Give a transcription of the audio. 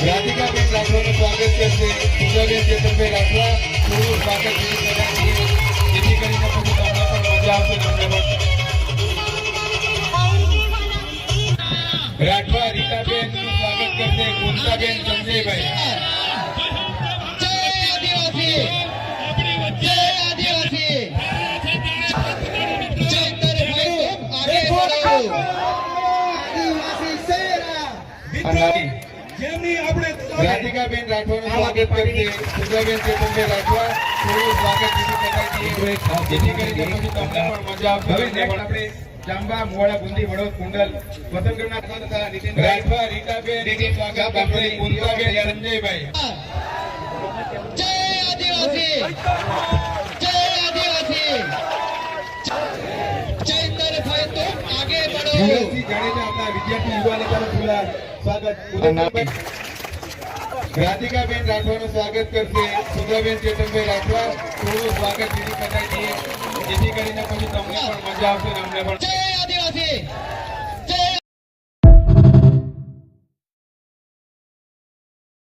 રાધિકાબેન રાઠવાનું સ્વાગત કરશે. સુધાબેન ચેતનભાઈ રાઠવા થોડું સ્વાગત કરી શકાય જેથી કરીને પછી તમને પણ મજા આવશે. રાઠવા રીતાબેન નું સ્વાગત કરશે. કુંતાબેન સંજયભાઈ. રાધિકાબેન રાઠવાનું સ્વાગત કરશે. સુધાબેન ચેતનભાઈ રાઠવા થોડું સ્વાગત કરી શકાય જેથી કરીને પછી તમને પણ મજા આવશે. હવે આપણે જાંબા મોડા બુંદી વડોદ કુંડલ વતનગઢના રાઠવા રીતાબેન સ્વાગત કરશે. કુંતાબેન સંજયભાઈ. જય આદિવાસી, જય આદિવાસી. ચૈતરભાઈ તો આગે बढ़ो. જાડેજા આપણા વિદ્યાર્થી યુવા નેતાનું ખુલ્લા સ્વાગત. રાધિકાબેન રાઠવાનું સ્વાગત કરશે. સુધાબેન ચેતનભાઈ રાઠવા થોડું સ્વાગત કરી શકાય જેથી કરીને પછી તમને પણ મજા આવશે. અમને પણ જય આદિવાસી.